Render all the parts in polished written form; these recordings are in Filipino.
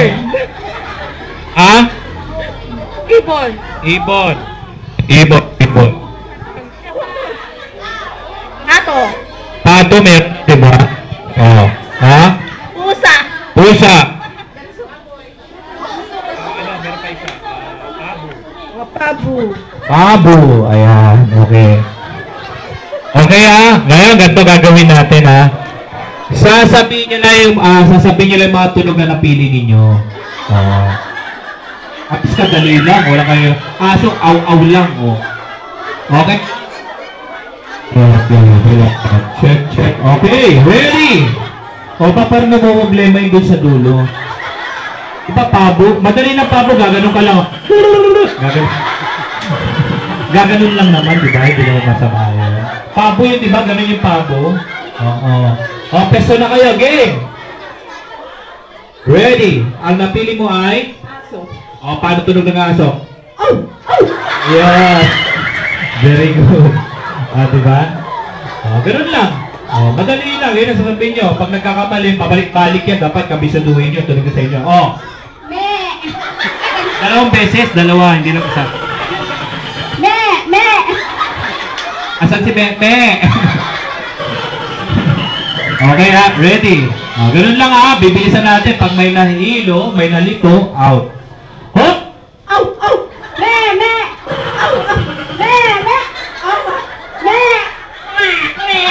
Bird. Ah? Ibon. Ibon. Ibon. Ibon. Ato. Pato meron, di ba? Oh. Ha? Pusa. Pusa. Pabo. Pabo. Ayan. Okay. Okay ha. Ngayon, ganito gagawin natin ha. Sasabihin nyo lang yung mga tunog na napili ninyo. At kadali lang. Wala kayo. So, aw-aw lang. Oh. Okay? Check, check. Okay, ready! O, parang namumblema yung doon sa dulo. Diba, pabo? Madali na pabo, gaganon ka lang. Gaganon lang naman, diba? Hindi naman masama yun. Pabo yun, diba? Ganon yung pabo. Oo. O, peso na kayo. Game! Ready? Ang napili mo ay? Aso. O, paano tunog ng aso? Oh! Oh! Yes! Very good. Diba? Ganun lang. Madali lang. Yun ang sasabihin nyo. Pag nagkakamali, pabalik-balik yan. Dapat kabisaduhin nyo. Tunog sa inyo. Me! Dalawang beses. Dalawa. Hindi lang isa. Me! Me! Asan si Bete? Okay ha. Ready? Ganun lang ha. Bibilisan natin. Pag may nahihilo, may nalito, out. Hop! Oh! Oh! Me! Me! Oh! Oh! Me! Me! Oh! Me! Me!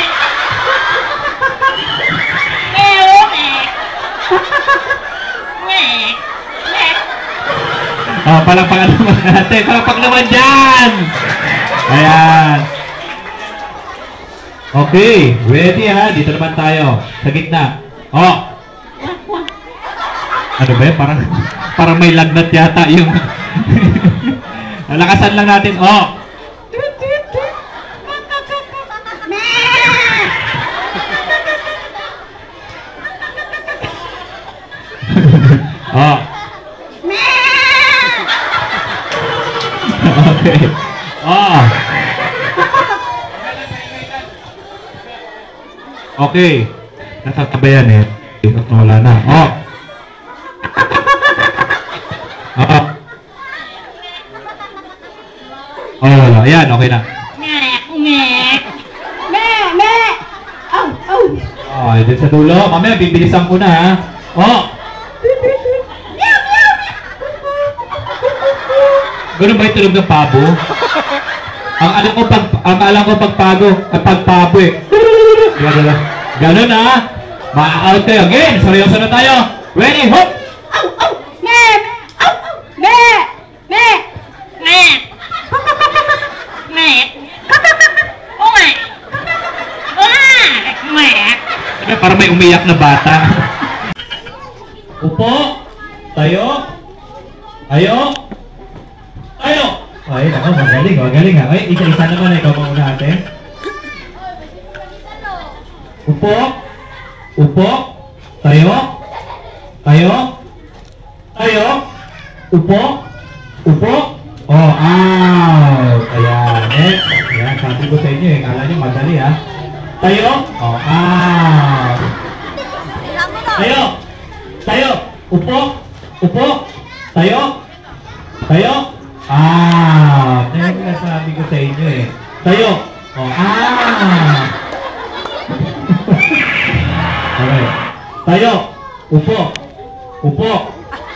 Palakpakan naman natin. Palakpak naman dyan! Ayan. Okay. Ready ha? Dito naman tayo. Sa gitna. Ano ba? Parang may lagnat yata yung... Lakasan lang natin. Okay. Okay. Natatabayan eh. Wala na. Wala. Ayan, okay na. Me! Me! Oh! Oh! Dito sa dulo. Mamaya, bibilisan ko na ha. Ganun ba yung tunog ng pabo? Ang alam ko pagpabo eh. Ganun ha. Ma-out kayo. Again, seryoso na tayo. Ready, hop! Oh! Oh! Me! Oh! Me! Me! Me! Me! Uwe! Me! Parang may umiyak na bata. Upo. Tayo. Tayo. Tayo. Ay, naku, magaling ha. Ay, isa-isa naman ikaw mauna ate. Upo. Upo. Tayo. Tayo. Tayo. Upo. Upo. Out. Ayan. Ayan, sabi ko sa inyo eh. Kala nyo madali ha. Tayo. Out. Tayo. Tayo. Upo. Upo. Tayo. Tayo. Out. Ayan yung sabi ko sa inyo eh. Tayo. Out. Okay. Tayo. Upo. Upo.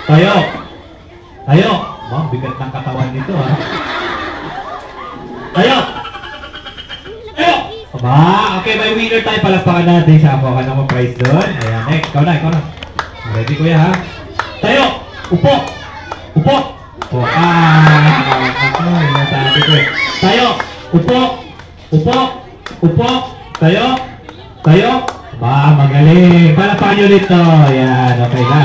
Tayo. Tayo. Bigat ng katawan nito ha. Tayo. Tayo. Okay, may winner tayo. Palakpakan natin siya. Ako ka naman prize doon. Ayan. Next. Ikaw na. Ready kuya ha. Tayo. Upo. Upo. Yung sabi ko eh. Tayo. Upo. Upo. Upo. Tayo. Tayo. Magaling. Palakpakan nyo dito. Ayan. Okay na.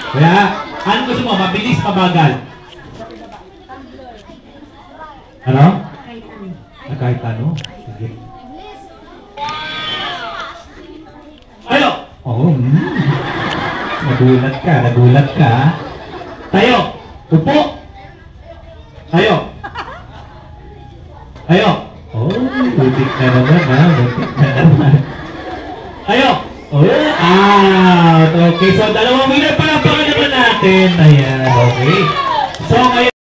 Kaya, ano gusto mo? Mabilis, mabagal? Ano? Kahit ano? Sige. Tayo! Nagulat ka. Tayo! Upo! Tayo! Tayo! Butik na naman. Tayo! Okay, so dalawang winner, palakpakan naman natin. natin. Ayan, okay. So, ngayon,